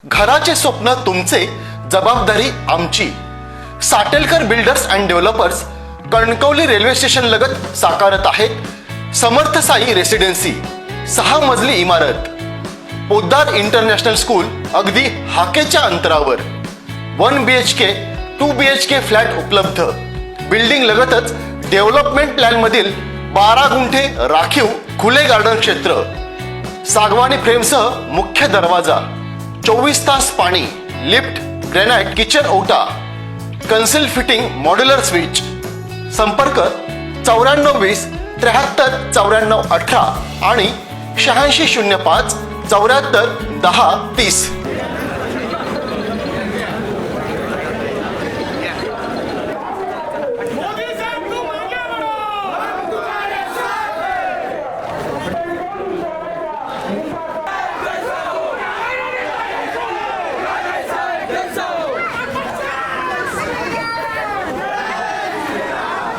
घराचे स्वप्न तुमचे, जबाबदारी आमची। Satelkar builders and developers Kankavli railway station लगत साकारत आहेत समर्थ साई रेसिडेन्सी, 6 मजली इमारत, पोद्दार इंटरनॅशनल स्कूल अगदी हाकेच्या अंतरावर, 1 BHK 2 BHK फ्लॅट उपलब्ध। बिल्डिंग लगतच डेव्हलपमेंट प्लॅन मधील 12 गुंठे राखीव खुले गार्डन क्षेत्र, सागवानी फ्रेमसह मुख्य दरवाजा, 24 तास पाणी, लिफ्ट, ग्रेनाइट किचन ओटा, कन्सिल फिटिंग मॉड्युलर स्विच। संपर्क 9420 73 94 18 आणि 8605 74 10 30।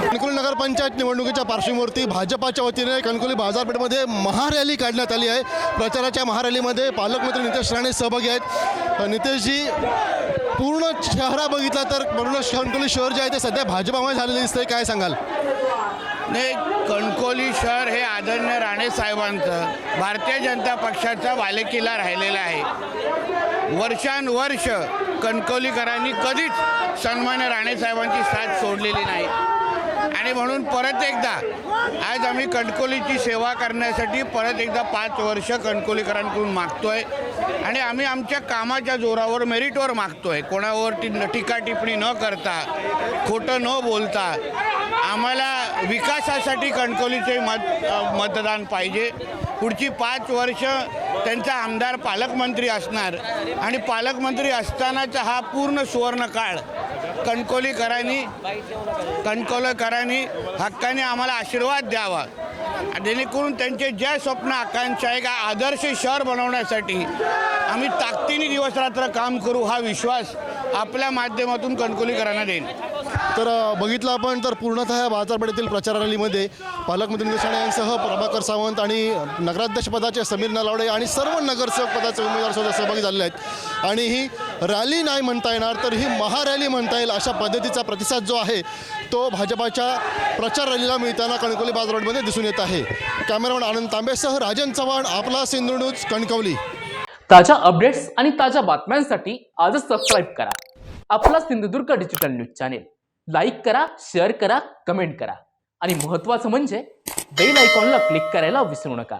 कणकवली नगरपंचायत निवडणुकीच्या पार्श्वभूमीवरती भाजपाच्या वतीने कणकवली बाजारपेठेमध्ये महारॅली काढण्यात आली आहे। प्रचाराच्या महारॅलीमध्ये पालकमंत्री नितेश राणे सहभागी आहेत। नितेशजी, पूर्ण शहरा बघितला तर पूर्ण कणकवली शहर जे आहे ते सध्या भाजपामध्ये झालेले दिसतंय, काय सांगाल? नाही, कणकवली शहर हे आदरणीय राणे साहेबांचं भारतीय जनता पक्षाचा बालेकिल्ला राहिलेला आहे। वर्षानुवर्ष कणकवलीकरांनी कधीच सन्मान्य राणे साहेबांची साथ सोडलेली नाही आणि म्हणून परत एकदा आज आम्ही कणकवलीची सेवा करण्यासाठी परत एकदा 5 वर्ष कणकवलीकरांकडून मागतोय आणि आम्ही आमच्या कामाच्या जोरावर मेरिटवर मागतोय। कोणावर टीका टिप्पणी न करता, खोटं न बोलता आम्हाला विकासासाठी कणकवलीचे मतदान पाहिजे। पुढची 5 वर्ष त्यांचा आमदार पालकमंत्री असणार आणि पालकमंत्री असतानाचा हा पूर्ण सुवर्णकाळ कणकवलीकरांनी हक्काने आम्हाला आशीर्वाद द्यावा, जेणेकरून त्यांचे ज्या स्वप्न आकांक्षा आहे का आदर्श शहर बनवण्यासाठी आम्ही ताकदीने दिवस रात्र काम करू, हा विश्वास आपल्या माध्यमातून कणकवलीकरांना देईन। तर बघितलं आपण तर पूर्णतः बाजारपेठेतील प्रचार रॅलीमध्ये पालकमंत्री नितेश राणे यांसह प्रभाकर सावंत आणि नगराध्यक्ष पदाचे समीर नलावडे आणि सर्व नगरसेवक पदाचे उमेदवार सुद्धा सहभागी झालेले आहेत। आणि ही रॅली नाही म्हणता येणार तर ही महारॅली म्हणता येईल अशा पद्धतीचा प्रतिसाद जो आहे तो भाजपाच्या प्रचार रॅलीला मिळताना कणकवली बाजारपेठेमध्ये दिसून येत आहे। कॅमेरामॅन आनंद तांबेसह राजन चव्हाण, आपला सिंधू न्यूज, कणकवली। ताज्या अपडेट्स आणि ताज्या बातम्यांसाठी आजच सबस्क्राईब करा आपला Sindhudurg digital news channel. Like करा, शेअर करा, कमेंट करा आणि महत्त्वाचं म्हणजे बेल आयकॉनला क्लिक करायला विसरू नका।